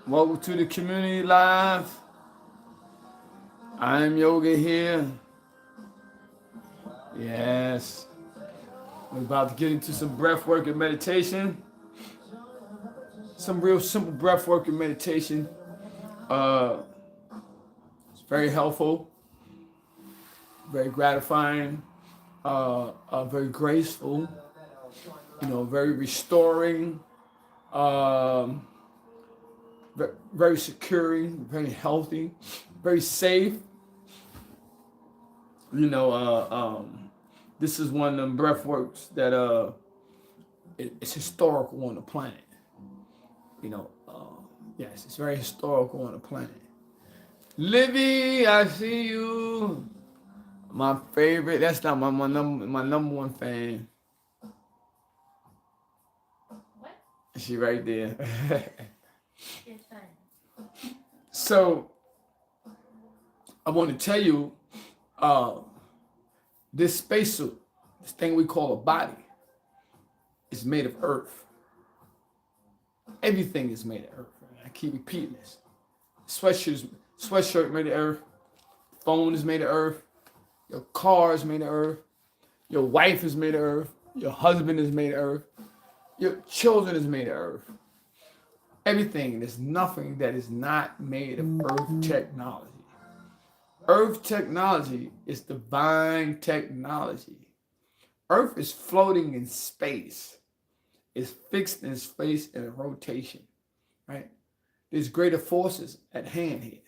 Welcome to the community live. I'm Yoga here. Yes. We're about to get into some breath work and meditation. Some real simple breath work and meditation. Uh, it's very helpful, very gratifying, very graceful, very restoring, um, very securing, very healthy, very safe. You know, this is one of them breath works that it's historical on the planet. You know, yes, it's very historical on the planet. Livy, I see you. My favorite. That's not my number one fan. What? She right there. It's fun. So I want to tell you, uh, this spacesuit, this thing we call a body, is made of earth. Everything is made of earth. I keep repeating this. Sweatshirt made of earth. Phone is made of earth. Your car is made of earth. Your wife is made of earth. Your husband is made of earth. Your children is made of earth. Everything. There's nothing that is not made of earth technology. Earth technology is divine technology. Earth is floating in space. It's fixed in space in a rotation, right? There's greater forces at hand here.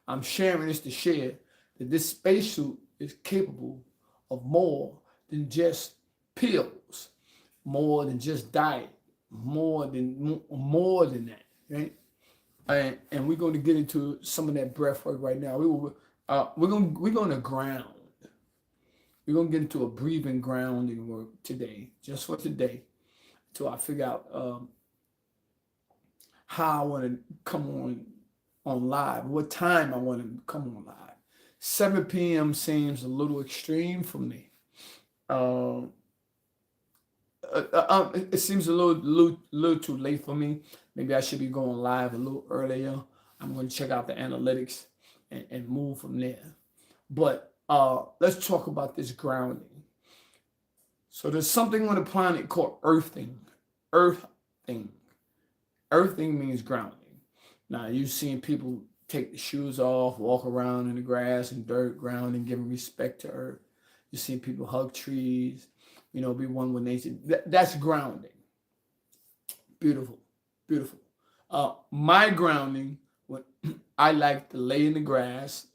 I'm sharing this to share that this spacesuit is capable of more than just pills, more than just diet, more than that, right? And we're going to get into some of that breath work right now. We're going to ground. We're going to get into a breathing grounding work today, just for today, until I figure out how I want to come on live, what time I want to come on live. 7 p.m. seems a little extreme for me. Uh, it seems a little too late for me. Maybe I should be going live a little earlier. I'm going to check out the analytics and move from there. But let's talk about this grounding. So there's something on the planet called earthing. Earthing. Earthing means grounding. Now you've seen people take the shoes off, walk around in the grass and dirt, grounding, giving respect to earth. You've seen people hug trees, be one with nature. That's grounding. Beautiful, beautiful. My grounding, when I like to lay in the grass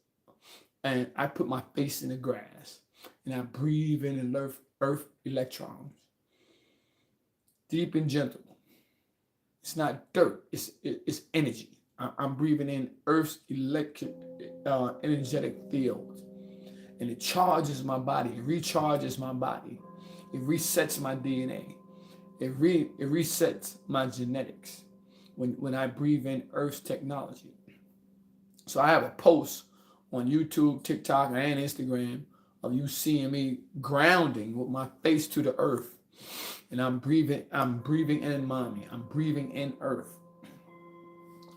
and I put my face in the grass and I breathe in and earth electrons, deep and gentle. It's not dirt. It's energy. I'm breathing in Earth's energetic field, and it charges my body. It recharges my body. It resets my DNA. It resets my genetics when I breathe in Earth's technology. So I have a post on YouTube, TikTok, and Instagram of you seeing me grounding with my face to the earth. And I'm breathing in mommy. I'm breathing in earth.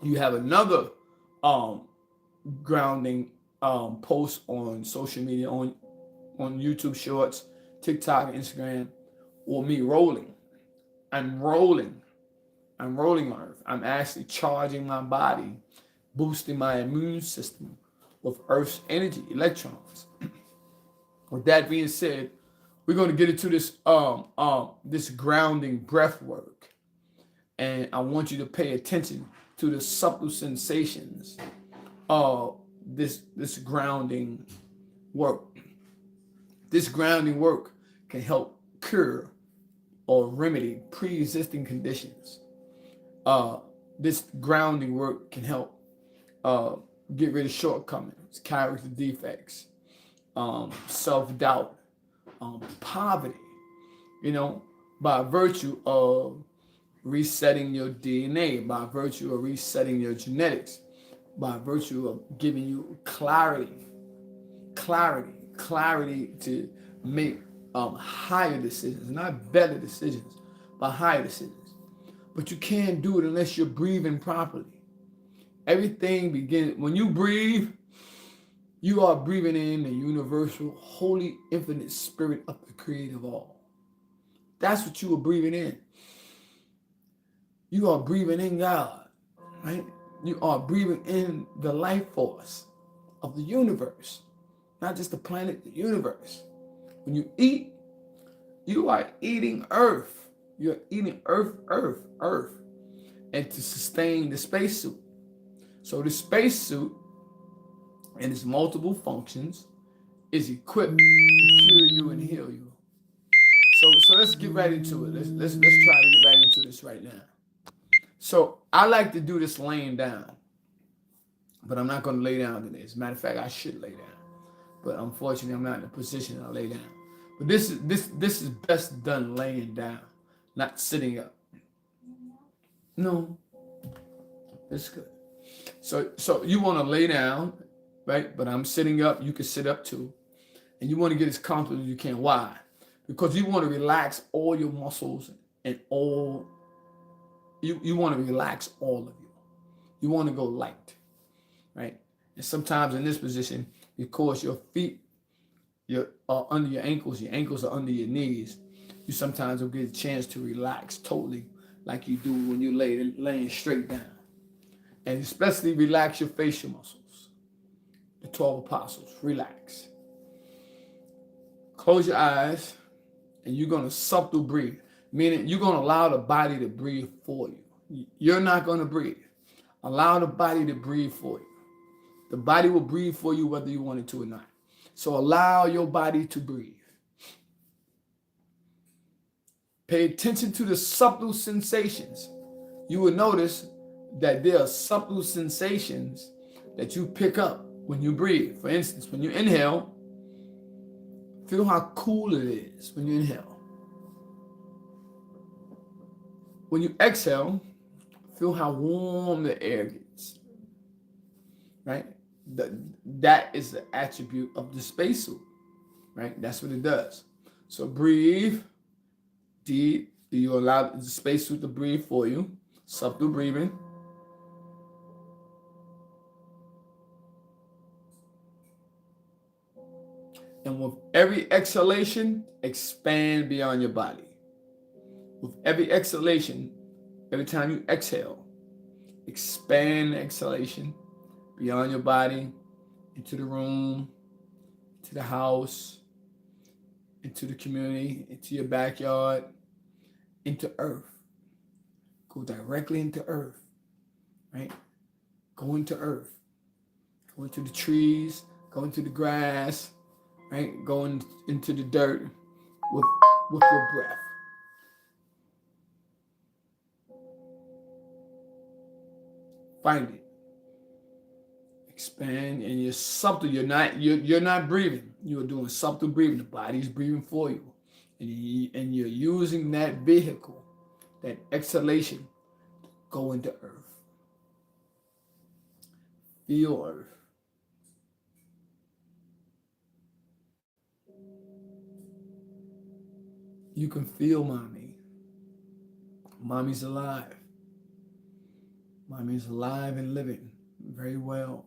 You have another um, grounding post on social media, on YouTube Shorts, TikTok, and Instagram, or me rolling. I'm rolling. I'm rolling on earth. I'm actually charging my body, boosting my immune system with Earth's energy, electrons. With that being said, we're going to get into this grounding breath work, and I want you to pay attention to the subtle sensations of this grounding work. This grounding work can help cure or remedy pre-existing conditions. Uh, this grounding work can help uh, get rid of shortcomings, character defects, self-doubt, poverty, by virtue of resetting your DNA, by virtue of resetting your genetics, by virtue of giving you clarity to make higher decisions, not better decisions, but higher decisions. But you can't do it unless you're breathing properly. Everything begins when you breathe. You are breathing in the universal, holy, infinite spirit of the creative all. That's what you are breathing in. You are breathing in God, right? You are breathing in the life force of the universe, not just the planet, the universe. When you eat, you are eating earth. You're eating earth, earth, earth, and to sustain the spacesuit. So the spacesuit and its multiple functions is equipped to cure you and heal you. So let's get right into it. Let's try to get right into this right now. So I like to do this laying down, but I'm not going to lay down today. As a matter of fact, I should lay down, but unfortunately, I'm not in a position to lay down. But this is best done laying down, not sitting up. No, it's good. So you want to lay down, right? But I'm sitting up. You can sit up too, and you want to get as comfortable as you can. Why? Because you want to relax all your muscles and all. You want to relax all of you. You want to go light, right? And sometimes in this position, because your feet are under your ankles are under your knees, you sometimes will get a chance to relax totally like you do when you laying straight down. And especially relax your facial muscles. The 12 apostles, relax. Close your eyes and you're going to subtle breathe, meaning you're going to allow the body to breathe for you. You're not going to breathe. Allow the body to breathe for you. The body will breathe for you whether you want it to or not. So allow your body to breathe. Pay attention to the subtle sensations. You will notice that there are subtle sensations that you pick up when you breathe. For instance, when you inhale, feel how cool it is when you inhale. When you exhale, feel how warm the air gets. Right? That is the attribute of the spacesuit. Right? That's what it does. So breathe deep. Do you allow the spacesuit to breathe for you? Subtle breathing. And with every exhalation, expand beyond your body. With every exhalation, every time you exhale, expand the exhalation beyond your body, into the room, to the house, into the community, into your backyard, into earth. Go directly into earth, right? Go into earth. Go into the trees, go into the grass, right? Go into the dirt with your breath. Find it. Expand, and you're subtle. You're not breathing. You're doing subtle breathing. The body's breathing for you, and you're using that vehicle, that exhalation, to go into earth. Feel earth. You can feel mommy. Mommy's alive. Mommy's alive and living very well.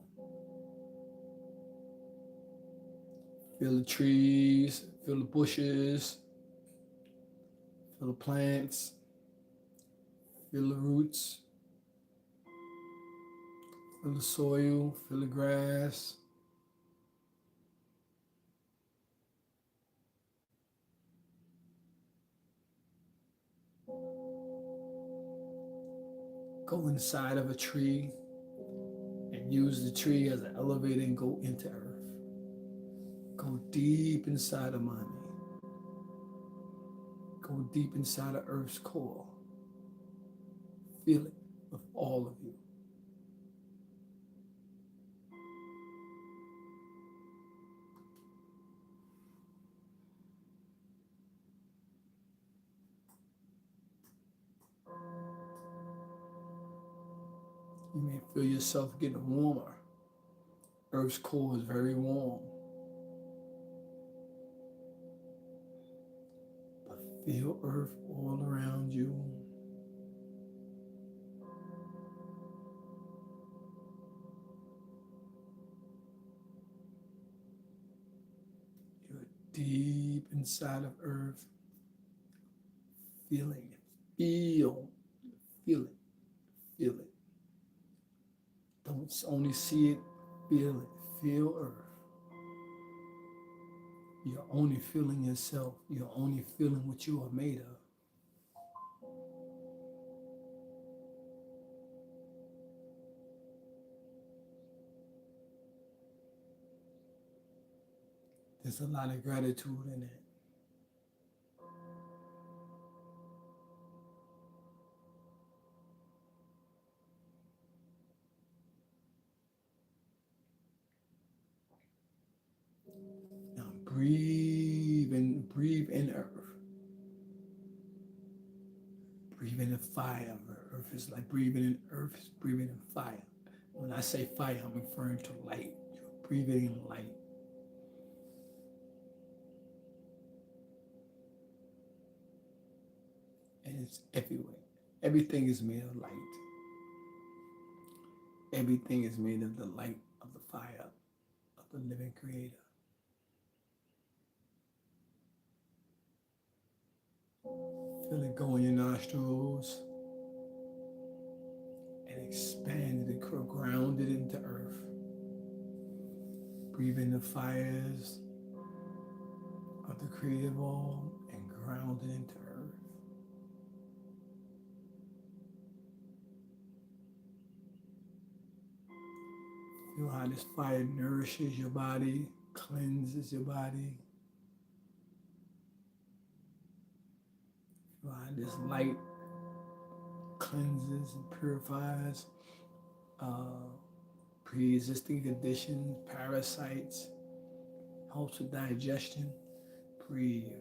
Feel the trees, feel the bushes, feel the plants, feel the roots, feel the soil, feel the grass. Go inside of a tree and use the tree as an elevator and go into earth. Go deep inside of mommy. Go deep inside of earth's core. Feel it with all of you. You may feel yourself getting warmer. Earth's core is very warm. But feel earth all around you. deep inside of earth, feeling it. Feel it, feel it. Don't only see it, feel it. Feel earth. You're only feeling yourself. You're only feeling what you are made of. There's a lot of gratitude in it. Now breathe in earth. Breathe in the fire of earth. Earth is like breathing in earth, is breathing in fire. When I say fire, I'm referring to light. You're breathing in light. And it's everywhere. Everything is made of light. Everything is made of the light of the fire of the living creator. Feel it go in your nostrils and expand it, ground it into earth. Breathe in the fires of the creative all and ground it into earth. Feel how this fire nourishes your body, cleanses your body. Feel how this light cleanses and purifies pre-existing conditions, parasites, helps with digestion. Breathe.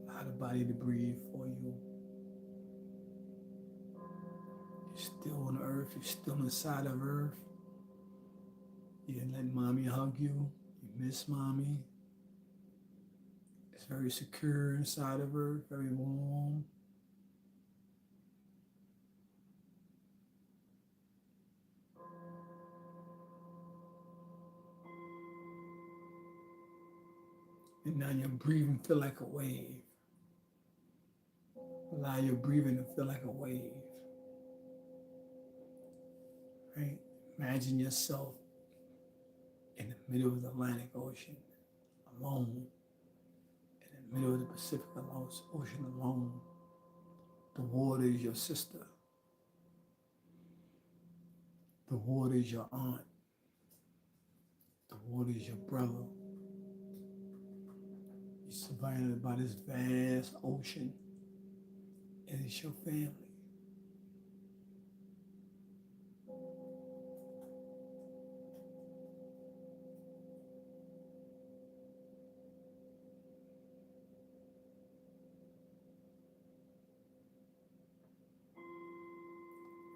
Allow the body to breathe for you. You're still on earth. You're still inside of earth. You didn't let mommy hug you. You miss mommy. It's very secure inside of earth, very warm. And now your breathing feel like a wave. Allow your breathing to feel like a wave. Right? Imagine yourself in the middle of the Atlantic Ocean, alone. In the middle of the Pacific Ocean, alone. The water is your sister. The water is your aunt. The water is your brother. You're surrounded by this vast ocean, and it's your family.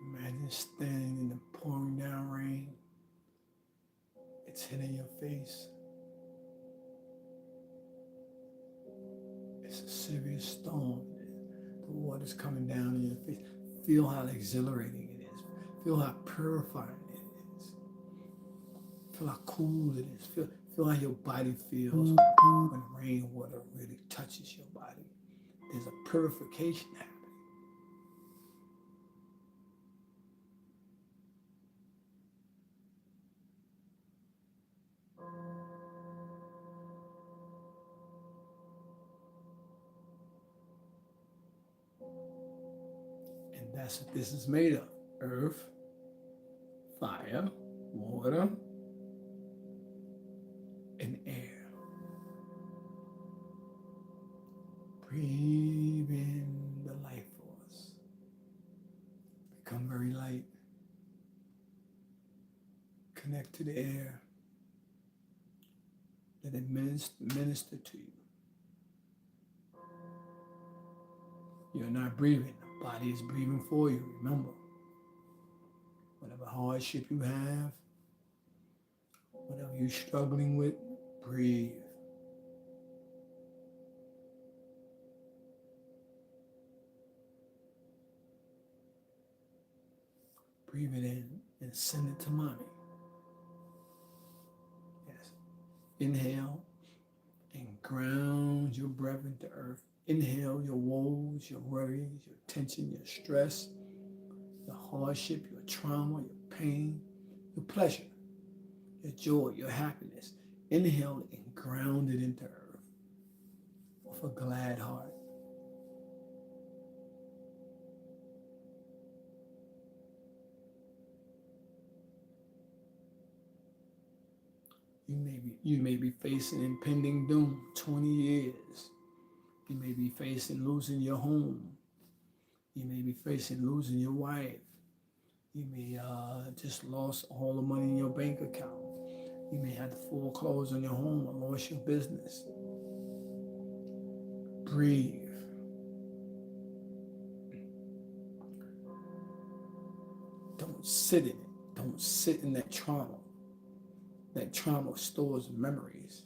Imagine standing in the pouring down rain. It's hitting your face. It's a serious storm. The water's coming down in your face. Feel how exhilarating it is. Feel how purifying it is. Feel how cool it is. Feel how your body feels when rainwater really touches your body. There's a purification happening. And that's what this is made of. Earth, fire, water, and air. Breathe in the life force. Become very light. Connect to the air. Let it minister to you. You're not breathing. The body is breathing for you. Remember, whatever hardship you have, whatever you're struggling with, breathe. Breathe it in and send it to mommy. Yes. Inhale and ground your breath into earth. Inhale your woes, your worries, your tension, your stress, your hardship, your trauma, your pain, your pleasure, your joy, your happiness. Inhale and ground it into earth with a glad heart. You may be facing impending doom, 20 years. You may be facing losing your home. You may be facing losing your wife. You may just lost all the money in your bank account. You may have to foreclose on your home or lost your business. Breathe. Don't sit in it. Don't sit in that trauma. That trauma stores memories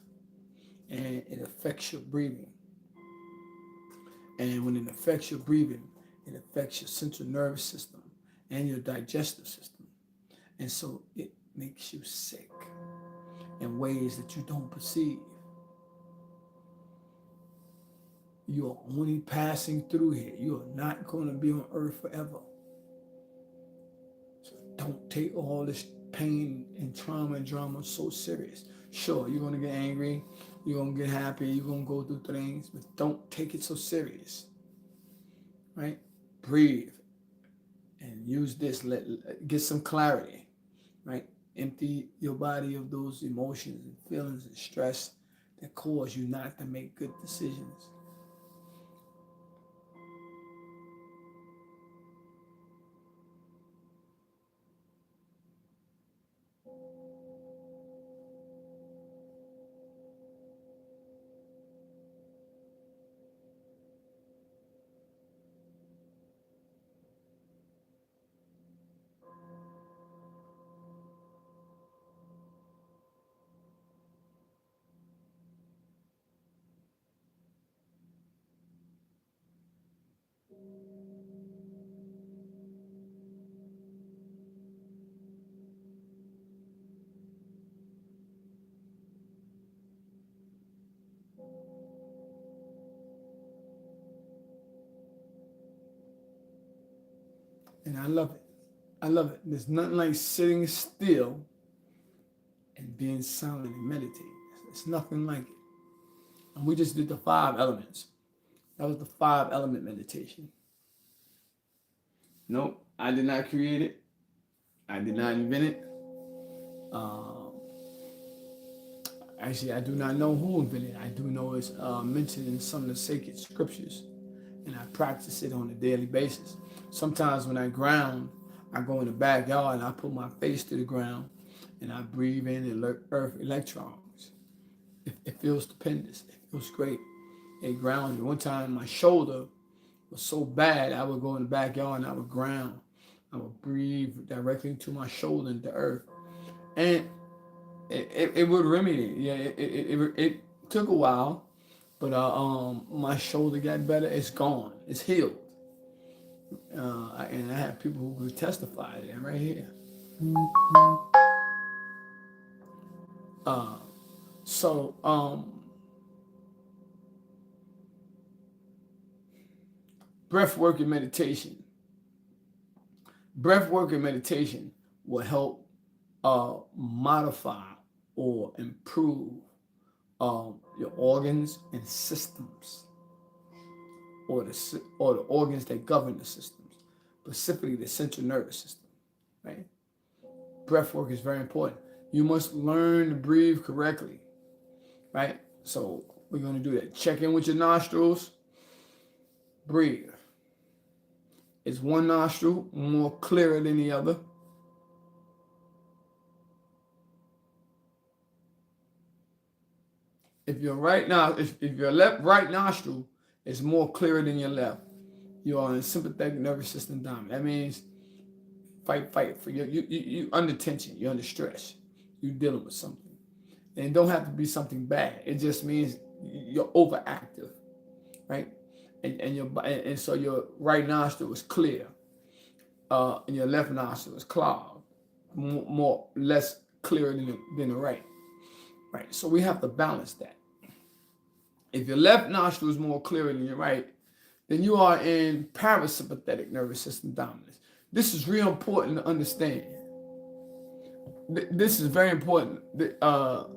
and it affects your breathing. And when it affects your breathing, it affects your central nervous system and your digestive system. And so it makes you sick in ways that you don't perceive. You are only passing through here. You are not going to be on earth forever. So don't take all this pain and trauma and drama so serious. Sure, you're going to get angry. You're going to get happy. You're going to go through things. But don't take it so serious. Right? Breathe. And use this. Get some clarity. Right? Empty your body of those emotions and feelings and stress that cause you not to make good decisions. And I love it. I love it. There's nothing like sitting still and being silent and meditating. It's nothing like it. And we just did the 5 elements. That was the 5-element meditation. Nope, I did not create it. I did not invent it. Actually, I do not know who invented it. I do know it's mentioned in some of the sacred scriptures, and I practice it on a daily basis. Sometimes when I ground, I go in the backyard and I put my face to the ground, and I breathe in the earth electrons. It feels stupendous. It feels great. It grounds me. One time, my shoulder was so bad, I would go in the backyard and I would ground. I would breathe directly into my shoulder into earth, and it would remedy it. Yeah, it took a while, but my shoulder got better. It's gone. It's healed. And I have people who could testify to that right here. Uh, so breathwork and meditation. Breathwork and meditation will help modify or improve your organs and systems, or the organs that govern the systems, specifically the central nervous system. Right? Breath work is very important. You must learn to breathe correctly. Right? So we're going to do that. Check in with your nostrils. Breathe. Is one nostril more clearer than the other? If your right nostril is more clearer than your left, you are in sympathetic nervous system dominant. That means fight for you under tension, you're under stress, you're dealing with something. And it don't have to be something bad. It just means you're overactive, right? And so your right nostril is clear, and your left nostril is clogged, less clearer than the right. Right. So we have to balance that. If your left nostril is more clear than your right, then you are in parasympathetic nervous system dominance. This is real important to understand. This is very important. Huh?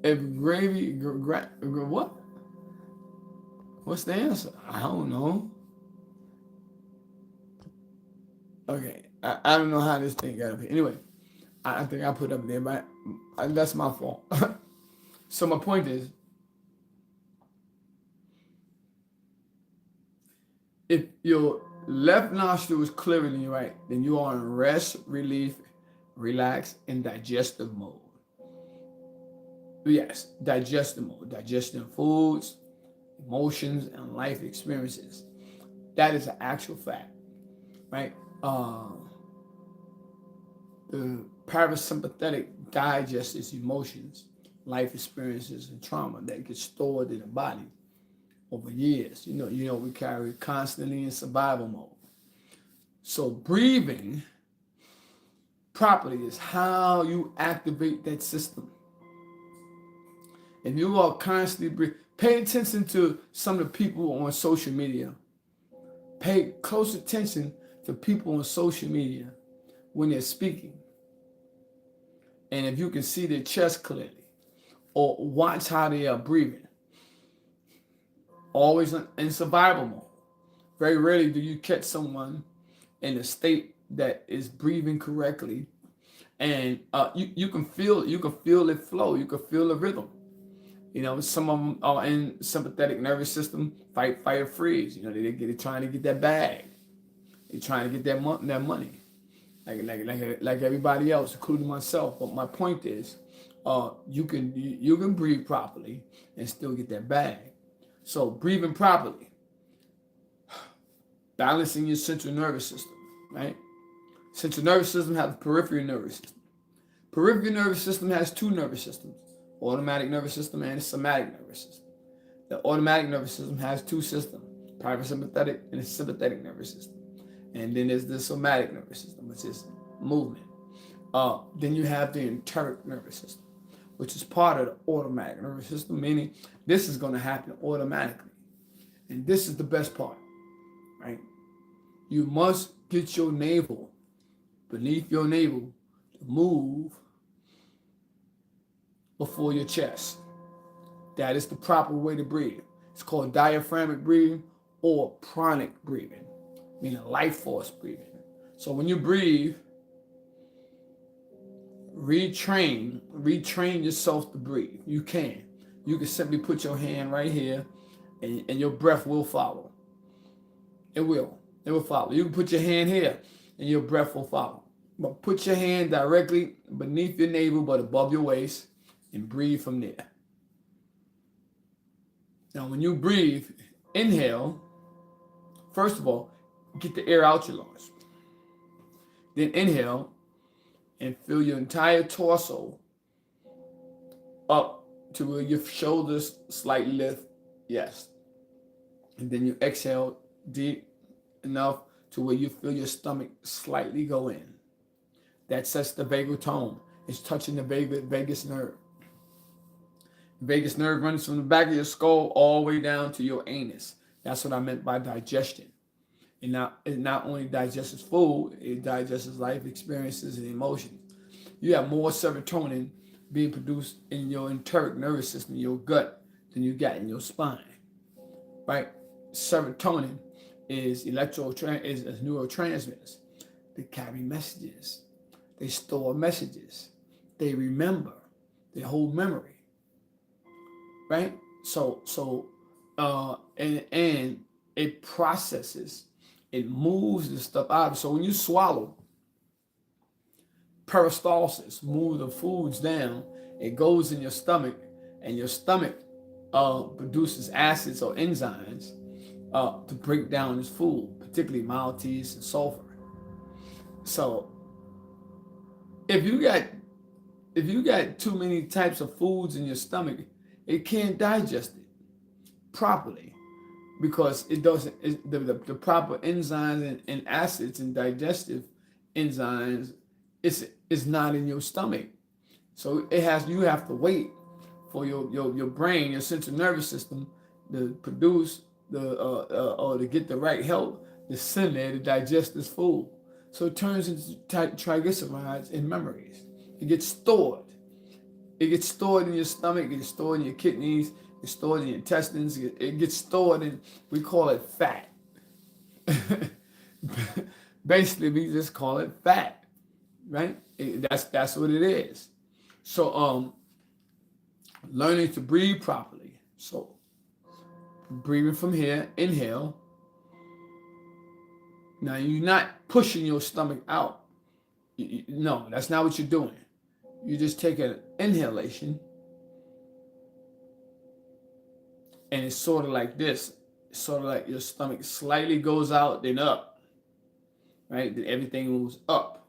If what? What's the answer? I don't know. Okay, I don't know how this thing got up here. Anyway, I think I put up there, but that's my fault. So my point is, if your left nostril is clearer than your right, then you are in rest, relief, relax, and digestive mode. Yes, digestive mode, digesting foods, emotions, and life experiences. That is an actual fact, right? The parasympathetic digests emotions, life experiences, and trauma that gets stored in the body over years. You know, we carry constantly in survival mode. So breathing properly is how you activate that system. If you are constantly breathing, pay attention to some of the people on social media. Pay close attention to people on social media when they're speaking. And if you can see their chest clearly, or watch how they are breathing. Always in survival mode. Very rarely do you catch someone in a state that is breathing correctly, and you can feel it flow. You can feel the rhythm. You know, some of them are in sympathetic nervous system, fight, or freeze. You know, they're trying to get that bag. They're trying to get that money, like everybody else, including myself. But my point is, you can breathe properly and still get that bag. So breathing properly, balancing your central nervous system, right? Central nervous system has the peripheral nervous system. Peripheral nervous system has two nervous systems: automatic nervous system and somatic nervous system. The automatic nervous system has two systems: parasympathetic and sympathetic nervous system. And then there's the somatic nervous system, which is movement. Then you have the enteric nervous system, which is part of the automatic nervous system, meaning this is going to happen automatically. And this is the best part, right? You must get your navel, beneath your navel, to move before your chest. That is the proper way to breathe. It's called diaphragmatic breathing or pranic breathing, meaning life force breathing. So when you breathe, retrain yourself to breathe. You can simply put your hand right here, and your breath will follow. It will follow. You can put your hand here, and your breath will follow. But put your hand directly beneath your navel, but above your waist, and breathe from there. Now, when you breathe, inhale. First of all, get the air out your lungs. Then inhale and fill your entire torso up to where your shoulders slightly lift. Yes. And then you exhale deep enough to where you feel your stomach slightly go in. That sets the vagal tone. It's touching the vagus nerve. The vagus nerve runs from the back of your skull all the way down to your anus. That's what I meant by digestion. It not only digests food, it digests life experiences and emotions. You have more serotonin being produced in your enteric nervous system, your gut, than you got in your spine, right? Serotonin is neurotransmitters. They carry messages. They store messages. They remember. They hold memory, right? And it processes. It moves the stuff out. So when you swallow, peristalsis, move the foods down, it goes in your stomach, and your stomach produces acids or enzymes to break down this food, particularly maltase and sulfur. So if you got too many types of foods in your stomach, it can't digest it properly, because it doesn't. The proper enzymes and acids and digestive enzymes is not in your stomach. So you have to wait for your brain, your central nervous system to produce or to get the right help to send there to digest this food. So it turns into triglycerides in memories. It gets stored. It gets stored in your stomach, it gets stored in your kidneys, it gets stored in your intestines, it gets stored in, we call it fat. Basically, we just call it fat, right? That's what it is. So learning to breathe properly. So breathing from here, inhale. Now you're not pushing your stomach out. No, that's not what you're doing. You just take an inhalation, and it's sort of like this. It's sort of like your stomach slightly goes out, then up, right? Then everything moves up,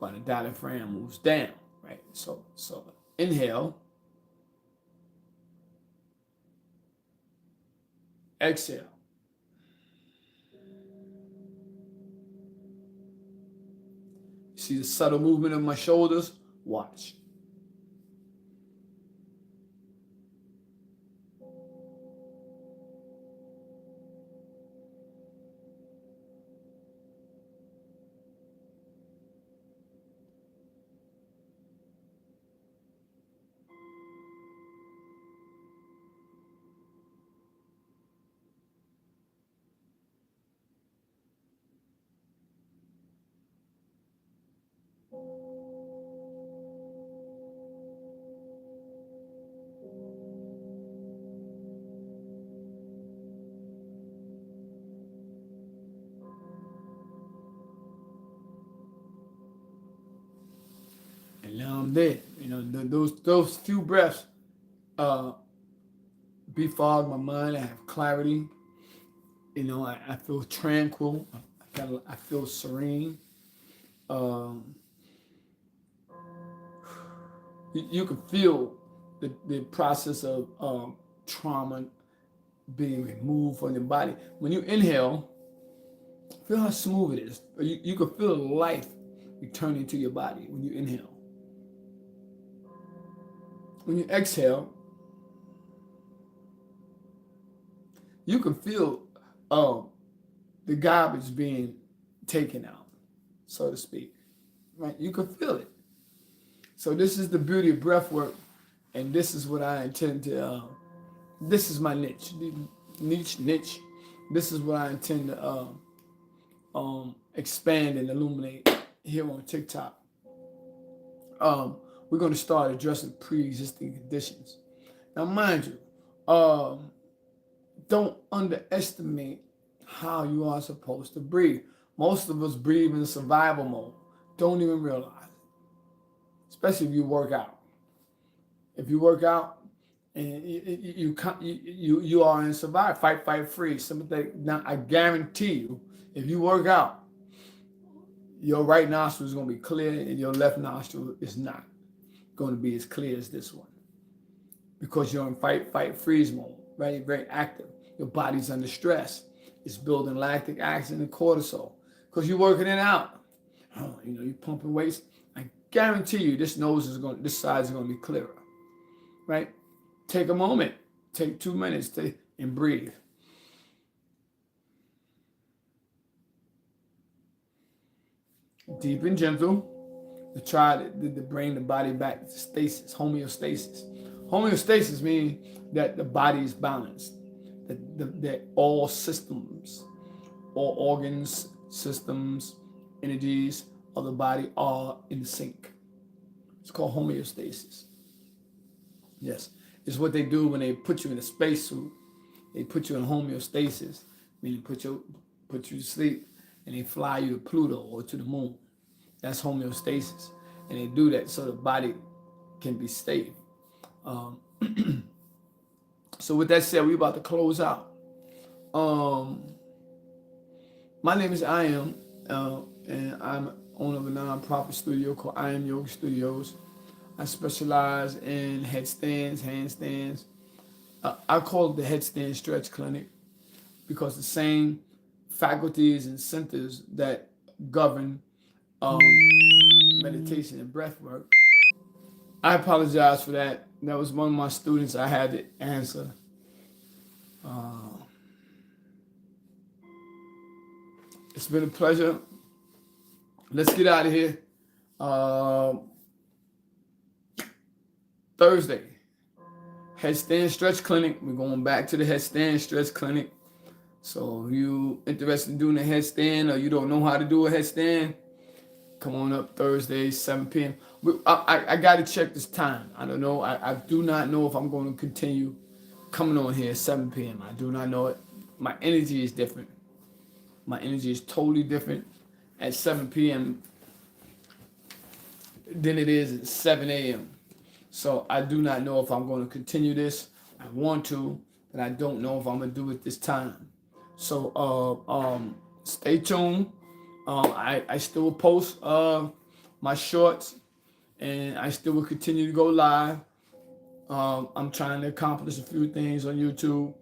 while the diaphragm moves down, right? So inhale, exhale. See the subtle movement of my shoulders? Watch. And now I'm there. Those few breaths uh, befog my mind. I have clarity. I feel tranquil. I feel serene. Um, you can feel the process of trauma being removed from your body. When you inhale, feel how smooth it is. You can feel life returning to your body when you inhale. When you exhale, you can feel the garbage being taken out, so to speak. Right? You can feel it. So this is the beauty of breath work, and this is what I intend to. This is my niche. Niche. This is what I intend to expand and illuminate here on TikTok. We're going to start addressing pre-existing conditions. Now, mind you, don't underestimate how you are supposed to breathe. Most of us breathe in survival mode. Don't even realize it. Especially if you work out. If you work out and you are in survival, fight, freeze, sympathetic. Now, I guarantee you, if you work out, your right nostril is going to be clear and your left nostril is not going to be as clear as this one, because you're in fight, freeze mode, very, very active. Your body's under stress. It's building lactic acid and cortisol because you're working it out. You're pumping weights. I guarantee you, this side is going to be clearer, right? Take a moment, take 2 minutes and breathe. Deep and gentle. To try to bring the body back to stasis, homeostasis. Homeostasis means that the body is balanced, that all systems, all organs, systems, energies of the body are in sync. It's called homeostasis. Yes, it's what they do when they put you in a spacesuit. They put you in homeostasis, meaning put you to sleep, and they fly you to Pluto or to the moon. That's homeostasis. And they do that so the body can be stable. So with that said, we're about to close out. My name is I Am, and I'm owner of a nonprofit studio called I Am Yoga Studios. I specialize in headstands, handstands. I call it the headstand stretch clinic because the same faculties and centers that govern meditation and breath work I apologize for that. That was one of my students. I had to answer. Uh, it's been a pleasure. Let's get out of here. Uh, Thursday, headstand stretch clinic. We're going back to the headstand stretch clinic. So if you interested in doing a headstand or you don't know how to do a headstand, come on up Thursday, 7 p.m. I got to check this time. I don't know. I do not know if I'm going to continue coming on here at 7 p.m. I do not know it. My energy is different. My energy is totally different at 7 p.m. than it is at 7 a.m. So I do not know if I'm going to continue this. I want to, but I don't know if I'm going to do it this time. So stay tuned. I still will post my shorts, and I still will continue to go live. I'm trying to accomplish a few things on YouTube,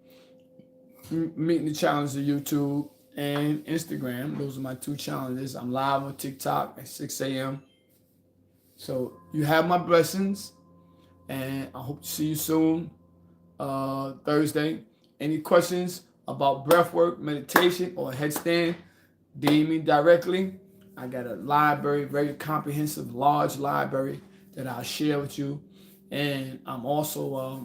meeting the challenge of YouTube and Instagram. Those are my two challenges. I'm live on TikTok at 6 a.m. So you have my blessings, and I hope to see you soon, Thursday. Any questions about breathwork, meditation, or headstand, DM me directly. I got a library, very comprehensive, large library that I'll share with you. And I'm also,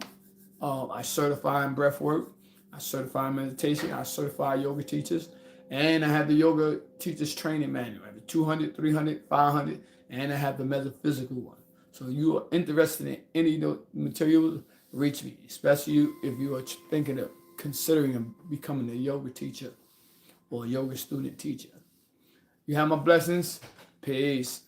I certify in breathwork, I certify in meditation, I certify yoga teachers, and I have the yoga teachers training manual. I have the 200, 300, 500, and I have the metaphysical one. So you are interested in any of the materials, reach me, especially if you are thinking of considering becoming a yoga teacher or a yoga student teacher. You have my blessings. Peace.